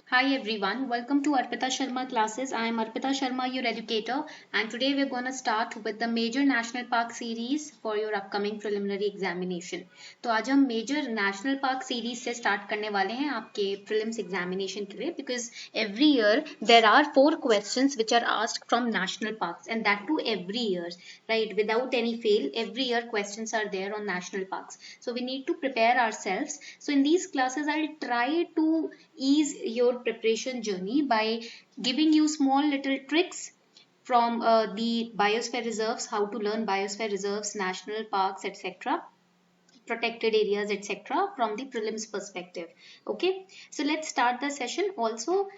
Hi everyone, welcome to Arpita Sharma classes. I am Arpita Sharma, your educator, and today we're going to start with the Major National Park series for your upcoming preliminary examination. तो आज हम Major National Park series से start करने वाले हैं आपके prelims examination के लिए because every year there are 4 questions which are asked from national parks and that too every year, right? Without any fail, every year questions are there on national parks. So we need to prepare ourselves. So in these classes, I'll try to ease your preparation journey by giving you small little tricks from the biosphere reserves, how to learn biosphere reserves, national parks, etc., protected areas, etc., from the prelims perspective. Okay, so let's start the session. Also,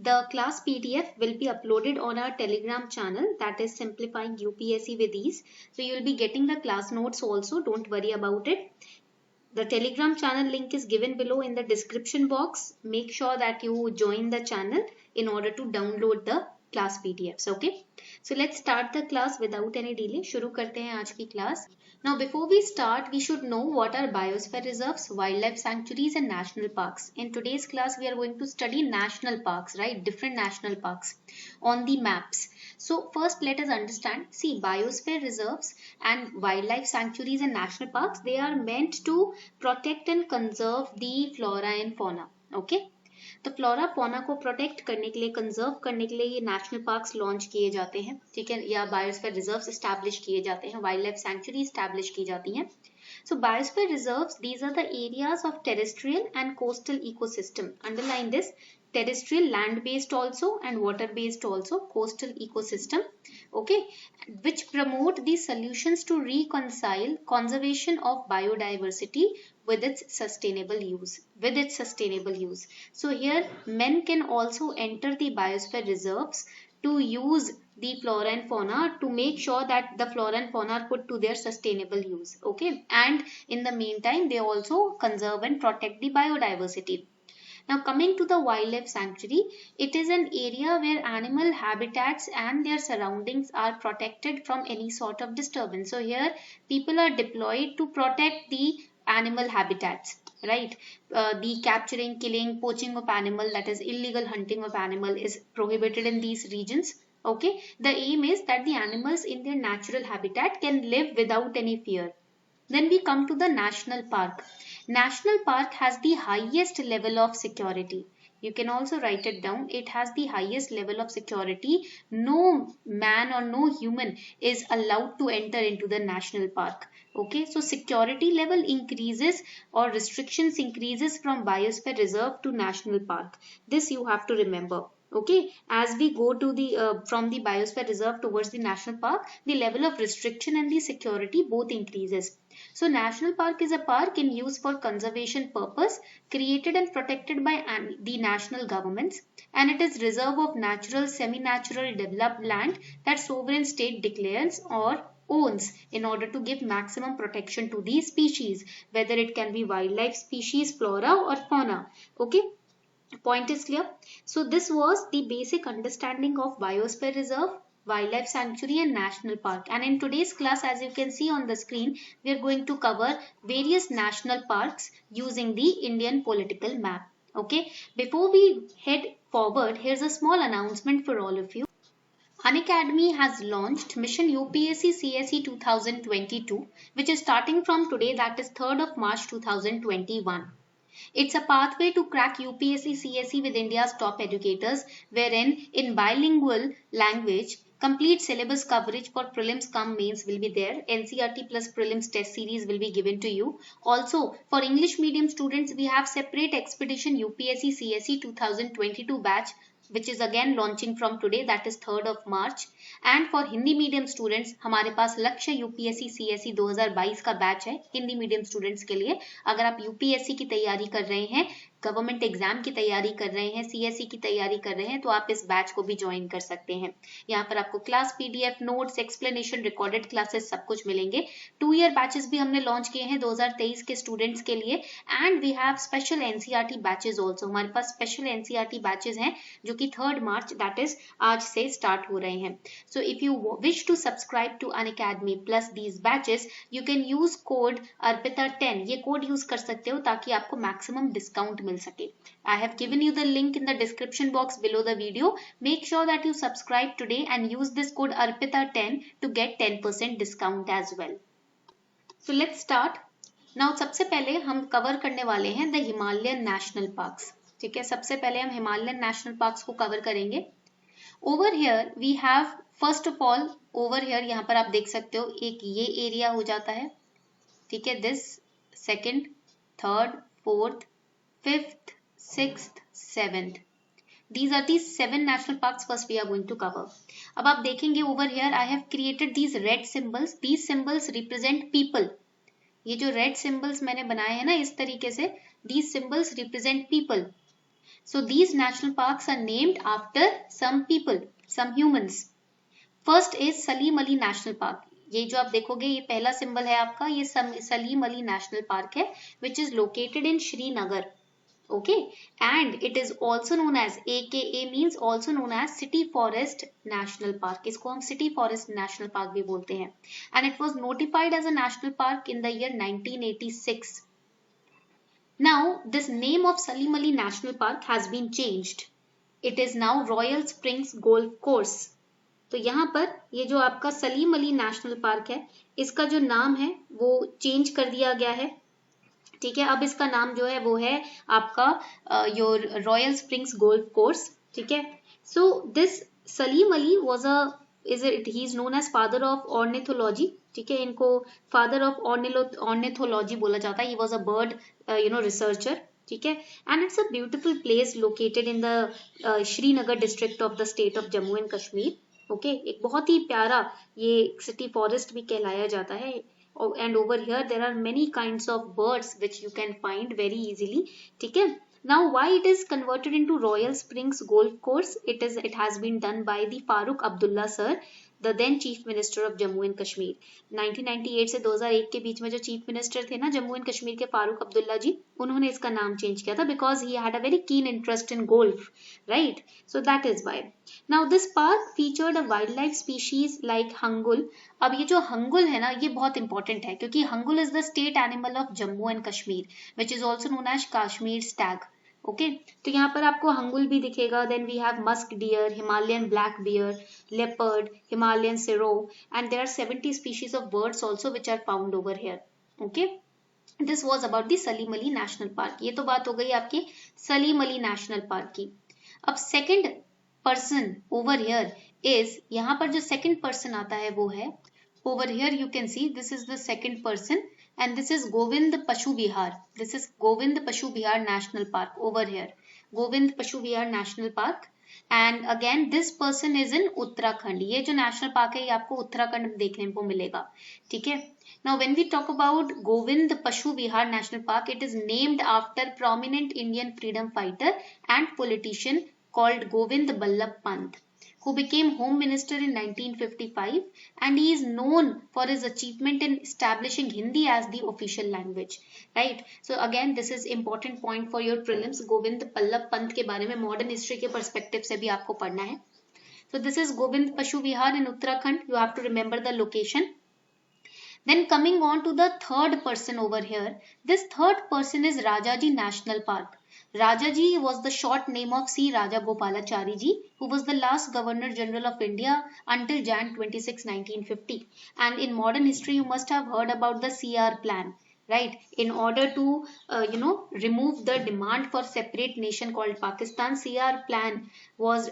the class PDF will be uploaded on our Telegram channel, that is Simplifying UPSC with Ease. So you will be getting the class notes also, don't worry about it. The Telegram channel link is given below in the description box. Make sure that you join the channel in order to download the class PDFs. Okay. So let's start the class without any delay. शुरू करते हैं आज की class. Now before we start, we should know what are biosphere reserves, wildlife sanctuaries and national parks. In today's class, we are going to study national parks, right? Different national parks on the maps. So first let us understand, see, biosphere reserves and wildlife sanctuaries and national parks, they are meant to protect and conserve the flora and fauna. Okay. तो flora fauna को protect करने के लिए, conserve करने के लिए ये national parks launch किए जाते हैं, ठीक है, या बायोस्फीयर रिजर्व्स एस्टैब्लिश किए जाते हैं, वाइल्ड लाइफ सैंक्चुरी एस्टैब्लिश की जाती हैं. So biosphere reserves, these are the areas of terrestrial and coastal ecosystem. Underline this, terrestrial, land based also and water based also, coastal ecosystem, okay, which promote the solutions to reconcile conservation of biodiversity with its sustainable use. So here men can also enter the biosphere reserves to use the flora and fauna, to make sure that the flora and fauna are put to their sustainable use. Okay, and in the meantime they also conserve and protect the biodiversity. Now coming to the wildlife sanctuary, it is an area where animal habitats and their surroundings are protected from any sort of disturbance. So here people are deployed to protect the animal habitats, right? The capturing, killing, poaching of animal, that is illegal hunting of animal, is prohibited in these regions. Okay, the aim is that the animals in their natural habitat can live without any fear. Then we come to the national park. National park has the highest level of security. You can also write it down. It has the highest level of security. No man or no human is allowed to enter into the national park. Okay, so security level increases or restrictions increases from biosphere reserve to national park. This you have to remember. Okay, as we go to the from the biosphere reserve towards the national park, the level of restriction and the security both increases. So national park is a park in use for conservation purpose, created and protected by the national governments, and it is reserve of natural, semi-natural developed land that sovereign state declares or owns in order to give maximum protection to these species, whether it can be wildlife species, flora or fauna. Okay. Point is clear. So this was the basic understanding of biosphere reserve, wildlife sanctuary and national park. And in today's class, as you can see on the screen, we are going to cover various national parks using the Indian political map. Okay. Before we head forward, here's a small announcement for all of you. Unacademy has launched Mission UPSC CSE 2022, which is starting from today, that is 3rd of March 2021. It's a pathway to crack UPSC CSE with India's top educators, wherein in bilingual language, complete syllabus coverage for prelims cum mains will be there. NCERT plus prelims test series will be given to you. Also, for English medium students, we have separate Expedition UPSC CSE 2022 batch, which is again launching from today, that is 3rd of March. And for Hindi medium students, हमारे पास लक्ष्य UPSC CSE 2022 का batch है Hindi medium students के लिए. अगर आप UPSC की तैयारी कर रहे हैं, गवर्नमेंट एग्जाम की तैयारी कर रहे हैं, CSE की तैयारी कर रहे हैं, तो आप इस बैच को भी ज्वाइन कर सकते हैं. यहाँ पर आपको class PDF, notes, explanation, recorded classes सब कुछ मिलेंगे. 2 ईयर बैचेस भी हमने लॉन्च किए हैं 2023 के स्टूडेंट्स के लिए. And we have special NCERT batches also. हमारे पास स्पेशल NCERT बैचेस हैं जो कि 3rd मार्च, दैट इज आज से स्टार्ट हो रहे हैं. So if you wish to subscribe to Unacademy plus these batches, you can use code ARPITA10. ये कोड यूज कर सकते हो ताकि आपको मैक्सिमम डिस्काउंट मिल सके. I have given you the link in the description box below the video. Make sure that you subscribe today and use this code ARPITA10 to get 10% discount as well. So let's start. Now सबसे पहले हम cover करने वाले हैं the Himalayan national parks. ठीक है, सबसे पहले हम हिमालयन नेशनल पार्क्स को कवर करेंगे. Over here we have first of all over here यहाँ पर आप देख सकते हो एक ये एरिया हो जाता है. ठीक है, this second, third, fourth, fifth, sixth, seventh. These are the 7 national parks first we are going to cover. अब आप देखेंगे over here I have created these red symbols. These symbols represent people. ये जो red symbols मैंने बनाए हैं ना इस तरीके से, these symbols represent people. So these national parks are named after some people, some humans. First is Salim Ali National Park. ये जो आप देखोगे ये पहला सिंबल है आपका, ये सलीम अली नेशनल पार्क है which is located in Srinagar. Okay, and it is also known as AKA means also known as City Forest National Park. इसको हम City Forest National Park भी बोलते हैं. And it was notified as a national park in the year 1986. Now this name of Salim Ali National Park has been changed. It is now Royal Springs Golf Course. तो यहाँ पर ये जो आपका Salim Ali national park है इसका जो नाम है वो चेंज कर दिया गया है. ठीक है, अब इसका नाम जो है वो है आपका your royal springs golf course. ठीक है, so this Salim Ali was he is known as father of ornithology. ठीक है, इनको फादर ऑफ ऑर्निथोलॉजी बोला जाता है. He was a bird researcher. ठीक है, and it's a beautiful place located in the Srinagar district of the state of Jammu and Kashmir. Okay, एक बहुत ही प्यारा ये सिटी फॉरेस्ट भी कहलाया जाता है. And over here there are many kinds of birds which you can find very easily. ठीक है, now why it is converted into Royal Springs Golf Course? It has been done by the Farooq Abdullah sir, the then Chief Minister of Jammu and Kashmir. 1998 से 2001 के बीच में जो chief minister थे ना Jammu and Kashmir के, फारूक अब्दुल्ला जी, उन्होंने इसका नाम चेंज किया था because he had a very keen interest in golf, right? So that is why. Now this park featured a wildlife species like hangul. अब ये जो हंगुल है ना ये बहुत इंपॉर्टेंट है क्योंकि hangul is the state animal of Jammu and Kashmir which is also known as Kashmir stag. Okay, तो यहाँ पर आपको हंगुल भी दिखेगा. Then we have musk deer, Himalayan black bear, leopard, Himalayan serow, and there are 70 species of birds also which are found over here. Okay, this was about the Salim Ali national park. ये तो बात हो गई आपकी सलीम अली नेशनल पार्क की. अब second person over here is, यहाँ पर जो सेकेंड पर्सन आता है वो है over here. You can see this is the second person and this is Govind Pashu Vihar. This is Govind Pashu Vihar National Park over here. Govind Pashu Vihar National Park. And again this person is in Uttarakhand. ये जो national park है ये आपको उत्तराखंड में देखने को मिलेगा. ठीक है, now when we talk about Govind Pashu Vihar National Park, it is named after prominent Indian freedom fighter and politician called Govind Ballabh Pant, who became Home Minister in 1955, and he is known for his achievement in establishing Hindi as the official language. Right? So again, this is important point for your prelims. Govind Ballabh Pant के बारे में modern history के perspective से भी आपको पढ़ना है. So this is Govind Pashu Vihar in Uttarakhand. You have to remember the location. Then coming on to the third person over here. This third person is Rajaji National Park. Rajaji was the short name of C. Rajagopalachari ji, who was the last Governor General of India until Jan 26, 1950. And in modern history, you must have heard about the CR plan, right? In order to, remove the demand for separate nation called Pakistan, CR plan was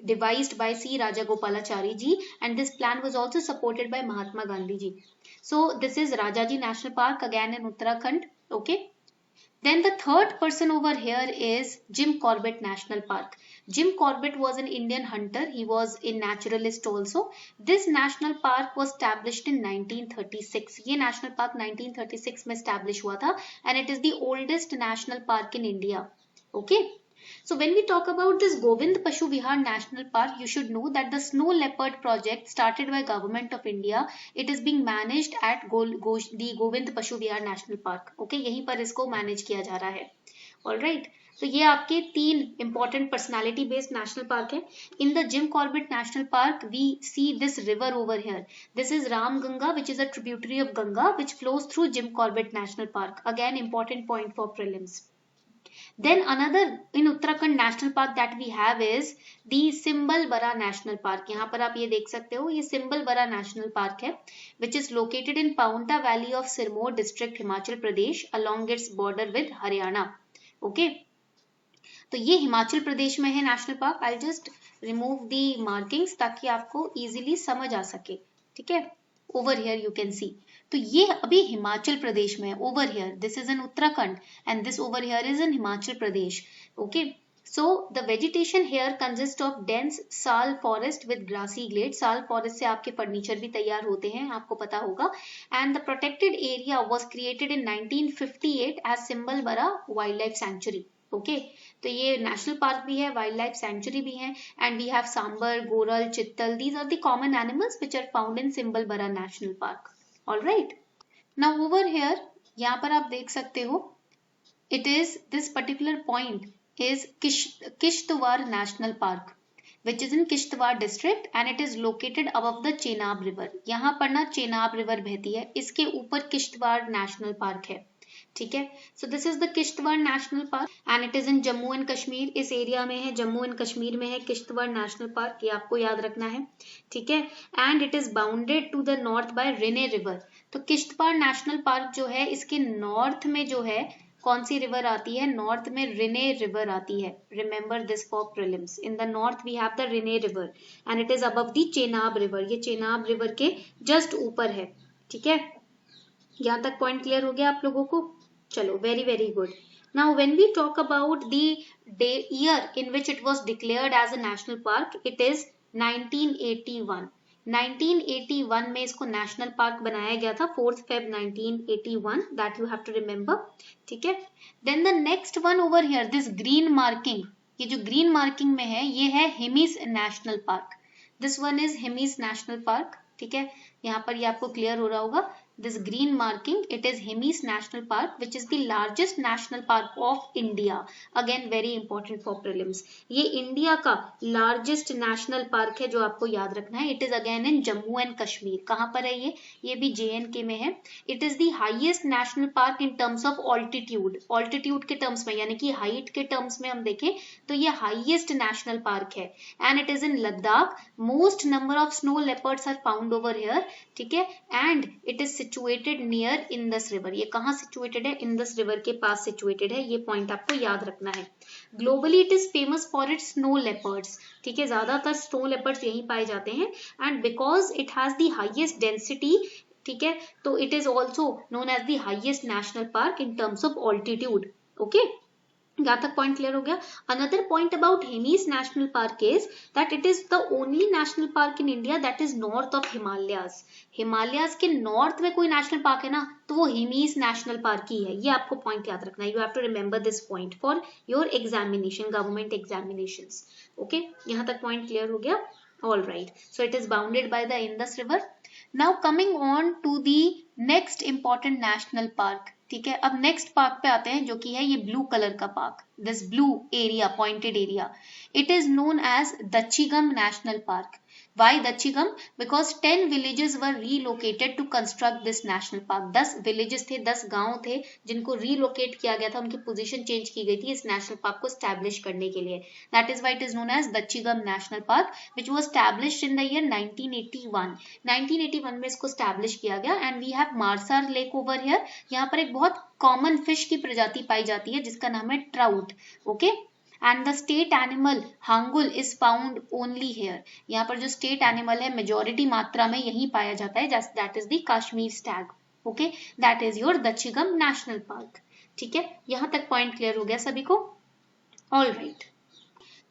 devised by C. Rajagopalachari ji, and this plan was also supported by Mahatma Gandhi ji. So this is Rajaji National Park again in Uttarakhand. Okay. Then the third person over here is Jim Corbett National Park. Jim Corbett was an Indian hunter. He was a naturalist also. This national park was established in 1936. ये national park 1936 में established हुआ था and it is the oldest national park in India. Okay. So when we talk about this Govind Pashu Vihar National Park, you should know that the Snow Leopard project started by Government of India, it is being managed at the Govind Pashu Vihar National Park. Okay, यहीं पर इसको manage किया जा रहा है. Alright, तो ये आपके 3 important personality based national park है. In the Jim Corbett National Park, we see this river over here. This is Ram Ganga, which is a tributary of Ganga, which flows through Jim Corbett National Park. Again, important point for prelims. Then another in Uttarakhand national park that we have is the Simbalbara National Park. यहाँ पर आप ये देख सकते हो, ये Simbalbara National Park है, which is located in Paonta Valley of Sirmaur district, Himachal Pradesh, along its border with Haryana. Okay, तो ये हिमाचल प्रदेश में है national park. I just remove the markings ताकि आपको इजीली समझ आ सके. ठीक है, over here you can see. तो ये अभी हिमाचल प्रदेश में है. Over here this is in Uttarakhand and this over here is in Himachal Pradesh. Okay, so the vegetation here consists of dense sal forest with grassy glade. साल फॉरेस्ट से आपके furniture भी तैयार होते हैं, आपको पता होगा. and the protected area was created in 1958 as Simbalbara Wildlife Sanctuary. Okay, तो ये नेशनल पार्क भी है, वाइल्ड लाइफ सेंचुरी भी है. And we have sambar, goral, chital. These are the common animals which are found in Simbalbara national park. Alright, now over here यहाँ पर आप देख सकते हो, it is this particular point is Kishtwar National Park, which is in Kishtwar district and it is located above the Chenab River. यहाँ पर ना Chenab river बहती है, इसके ऊपर किश्तवाड़ नेशनल पार्क है. ठीक है, so this is the Kishtwar national park and it is in Jammu and Kashmir. इस एरिया में है, जम्मू एंड कश्मीर में है किश्तवाड़ नेशनल पार्क, ये आपको याद रखना है. ठीक है, and it is bounded to the north by Rinnay river. तो किश्तवाड़ नेशनल पार्क जो है, इसके नॉर्थ में जो है कौन सी रिवर आती है? नॉर्थ में रिने रिवर आती है. Remember this for prelims. In the north we have the Rinnay river and it is above the Chenab river. ये चेनाब रिवर के जस्ट ऊपर है. ठीक है, यहाँ तक पॉइंट क्लियर हो गया आप लोगों को? चलो, very very good. Now when we talk about the year in which it was declared as a national park, it is 1981. 1981 में इसको नेशनल पार्क बनाया गया था, 4 Feb 1981. That you have to remember. ठीक है, then the next one over here, this green marking. ये जो green marking में है, ये है Hemis national park. This one is Hemis national park. ठीक है, यहाँ पर ये आपको क्लियर हो रहा होगा. This green marking, it is Hemis National Park, which is the largest national park of India. Again, very important for prelims. ये इंडिया का largest national park है, जो आपको याद रखना है. It is again in Jammu and Kashmir. कहाँ पर है ये भी JNK में है. It is the highest national park in terms of altitude. Altitude के terms में, यानी कि height के terms में हम देखें तो ये highest national park है. And it is in Ladakh. Most number of snow leopards are found over here. ठीक है, and it is situated near Indus River. ये कहाँ situated है? Indus River के पास situated है. ये point आपको याद रखना है. Globally it is famous for its snow leopards. ठीक है, ज्यादातर snow leopards यहीं पाए जाते हैं. And because it has the highest density, ठीक है, तो it is also known as the highest national park in terms of altitude. Okay, यहाँ तक पॉइंट क्लियर हो गया. Another point about Hemis national park is that it is the only national park in India that is north of Himalayas. Himalayas के north में कोई national park है ना, तो वो हेमीस नेशनल पार्क ही है. ये आपको पॉइंट याद रखना है. You have to remember this point for your examination, government examinations. Okay, यहाँ तक पॉइंट क्लियर हो गया. All right, so it is bounded by the Indus river. Now coming on to the next important national park. ठीक है, अब next park पे आते हैं, जो कि है ये ब्लू कलर का park. This blue area, pointed area, it is known as Dachigam national park. Why Dachigam? Because 10 villages were relocated to construct this national park. 10 villages थे, 10 गांव थे जिनको relocate किया गया था, उनकी पोजीशन चेंज की गई थी इस नेशनल पार्क को स्टैब्लिश करने के लिए. That is why it is known as Dachigam National Park, which was established in the year 1981. 1981 में इसको स्टैब्लिश किया गया. And we have Marsar Lake over here. यहाँ पर एक बहुत कॉमन फिश की प्रजाति पाई जाती है जिसका नाम है trout. Okay, and the state animal hangul is found only here. यहाँ पर जो स्टेट एनिमल है मेजोरिटी मात्रा में यही पाया जाता है, that is the Kashmir stag. Okay, that is your Dachigam national park. ठीक है, यहाँ तक पॉइंट क्लियर हो गया सभी को? All right,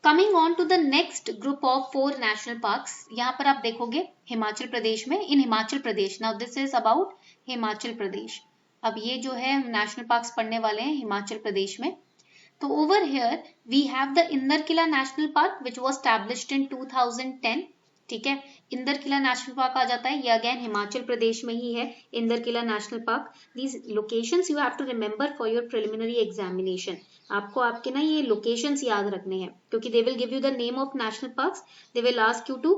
coming on to the next group of 4 national parks. यहाँ पर आप देखोगे हिमाचल प्रदेश में, in Himachal Pradesh. Now this is about Himachal Pradesh. अब ये जो है नेशनल पार्क्स पढ़ने वाले हैं हिमाचल प्रदेश में. तो over here we have the Inder Kila national park which was established in 2010. ठीक है, इंदर किला नेशनल पार्क आ जाता है, ये अगेन हिमाचल प्रदेश में ही है. Inder Kila national park, these locations you have to remember for your preliminary examination. आपको आपके ना ये लोकेशंस याद रखने हैं, क्योंकि they will give you the name of national parks, they will ask you to,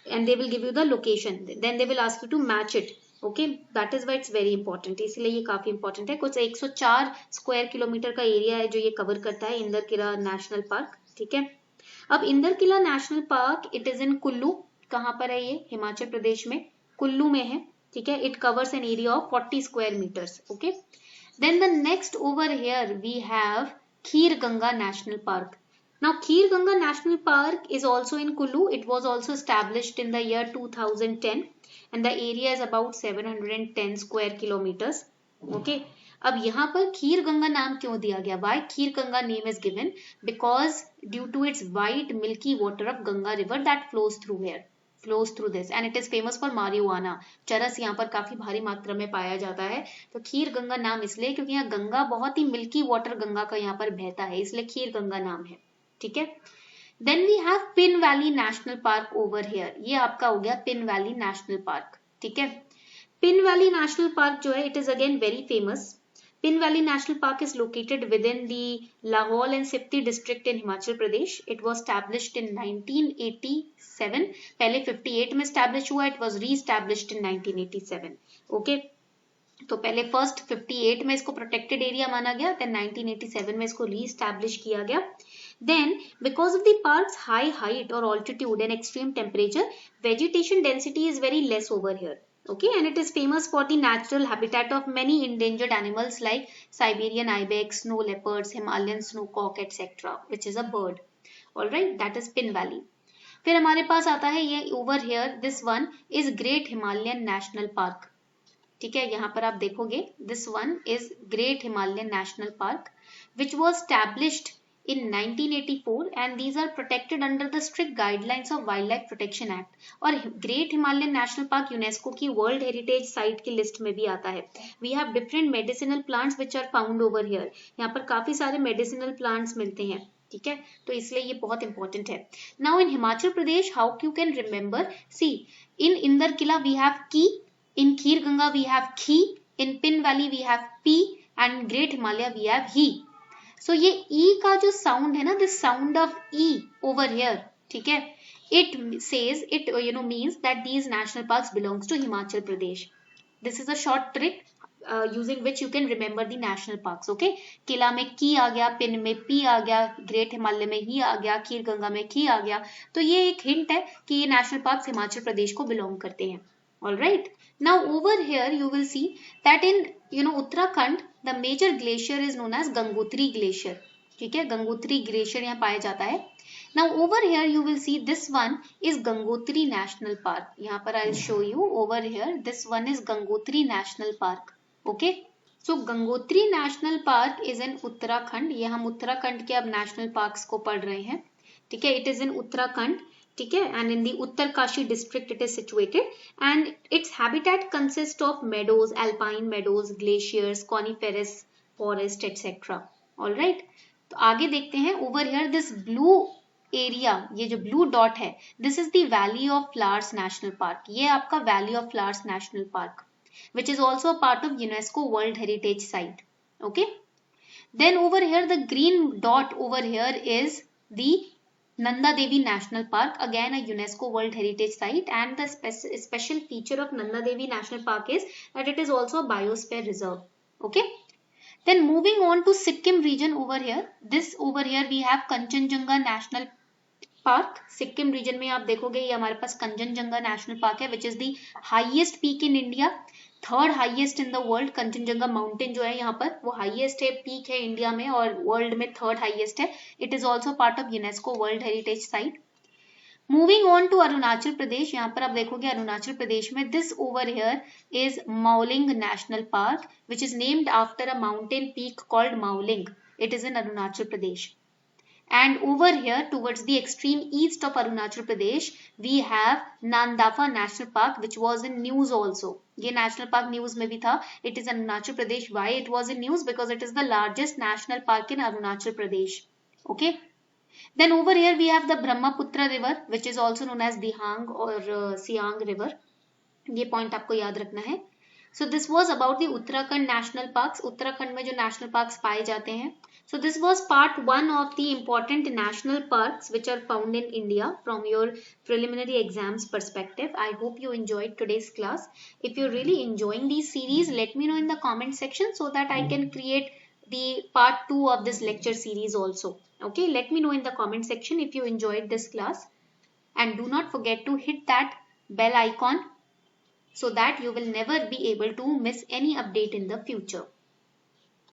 and they will give you the location, then they will ask you to match it. Okay, that is why it's very important, इसलिए ये काफी important है। कुछ 104 square kilometre का area है जो ये cover करता है इंदर किला नेशनल पार्क। ठीक है, अब Inder Kila national park it is in Kullu. कहाँ पर है ये? हिमाचल प्रदेश में कुल्लू में है। ठीक है, it covers an area of 40 square metres. Okay, then the next over here we have Khir Ganga national park. Now Khir Ganga National Park is also in Kullu. It was also established in the year 2010 and the area is about 710 square kilometers. Okay. अब यहाँ पर खीर गंगा नाम क्यों दिया गया? Why kheer Ganga name is given? Because due to its white milky water of Ganga river that flows through here. Flows through this and it is famous for marijuana. चरस यहाँ पर काफी भारी मात्रा में पाया जाता है। तो खीर गंगा नाम इसलिए क्योंकि यहाँ गंगा बहुत ही मिल्की वाटर गंगा का यहाँ पर बहता है, इसलिए खीर गंगा नाम है। ठीक है, then we have Pin valley national park over here. ये आपका हो गया पिन वैली नेशनल पार्क। ठीक है, पिन वैली नेशनल पार्क जो है it is again very famous. Pin valley national park is located with in the Lahaul and Spiti district in Himachal Pradesh. It was established इन 1987। पहले 58 में एस्टैब्लिश हुआ, इट वाज री-एस्टैब्लिश्ड इन 1987। ओके, तो पहले first 58 में इसको protected area माना गया, देन 1987 में इसको री-एस्टैब्लिश किया गया। Then, because of the park's high height or altitude and extreme temperature, vegetation density is very less over here. Okay, and it is famous for the natural habitat of many endangered animals like Siberian ibex, snow leopards, Himalayan snowcock, etc., which is a bird. All right, that is Pin Valley. फिर हमारे पास आता है ये over here. This one is Great Himalayan National Park. ठीक है, यहाँ पर आप देखोगे this one is Great Himalayan National Park, which was established in 1984 and these are protected under the strict guidelines of Wildlife Protection Act. और Great Himalayan National Park UNESCO की world heritage site की list में भी आता है। We have different medicinal plants which are found over here. यहाँ पर काफी सारे मेडिसिनल प्लांट्स मिलते हैं। ठीक है, तो इसलिए ये बहुत इंपॉर्टेंट है। Now in Himachal Pradesh how you can remember, see in Inder Kila we have की, in Kheer Ganga we have खी, in Pin valley we have P and great Himalaya we have ही। सो ये ई का जो साउंड है ना, दिस साउंड ऑफ ई ओवर हियर, ठीक है, it says it means that these national parks belongs to Himachal Pradesh. This is a short trick using which you can remember the national parks. Okay, Kila में की आ गया, पिन में P आ गया, great Himalaya में ही आ गया, खीर गंगा में खी आ गया। तो ये एक हिंट है कि ये नेशनल पार्क्स हिमाचल प्रदेश को बिलोंग करते हैं। All right. Now over here you will see that in Uttarakhand the major glacier is known as Gangotri Glacier. ठीक है, गंगोत्री ग्लेशियर यहाँ पाया जाता है। Now over here you will see this one is Gangotri National Park. यहाँ पर I'll show you over here. This one is Gangotri National Park. Okay. So Gangotri National Park is in Uttarakhand. ये हम उत्तराखंड के अब national parks को पढ़ रहे हैं। ठीक है, it is in Uttarakhand. ठीक है, and in the Uttarkashi district it is situated and its habitat consist of meadows, alpine meadows, glaciers, coniferous forest etcetera. All right, तो आगे देखते हैं। Over here this blue area, ये जो ब्लू डॉट है, this is the valley of flowers national park. ये आपका valley of flowers national park which is also a part of UNESCO world heritage site. Okay, then over here the green dot over here is the Nanda Devi National Park, again a UNESCO World Heritage Site, and the special feature of Nanda Devi National Park is that it is also a biosphere reserve. Okay, then moving on to Sikkim region over here, this over here we have Kanchenjunga National Park. Sikkim region में आप देखोगे ये हमारे पास Kanchenjunga national park है which is the highest peak in India, third highest in the world. Kanchenjunga mountain जो है यहाँ पर वो हाईएस्ट है, पीक है इंडिया में और वर्ल्ड में थर्ड हाईएस्ट है। It is also part of UNESCO world heritage site. Moving on to Arunachal Pradesh, यहाँ पर आप देखोगे अरुणाचल प्रदेश में this over here is Mouling national park which is named after a mountain peak called Mouling. It is in Arunachal Pradesh. And over here towards the extreme east of Arunachal Pradesh we have Nandafa National Park which was in news also. ये national park news में भी था। It is in Arunachal Pradesh. Why it was in news? Because it is the largest national park in Arunachal Pradesh. Okay. Then over here we have the Brahmaputra river which is also known as Dihang or Siang river. ये point आपको याद रखना है। So this was about the Uttarakhand National Parks. Uttarakhand में जो national parks पाए जाते हैं. So this was part 1 of the important national parks which are found in India from your preliminary exams perspective. I hope you enjoyed today's class. If you're really enjoying these series, let me know in the comment section so that I can create the part 2 of this lecture series also. Okay, let me know in the comment section if you enjoyed this class. And do not forget to hit that bell icon so that you will never be able to miss any update in the future.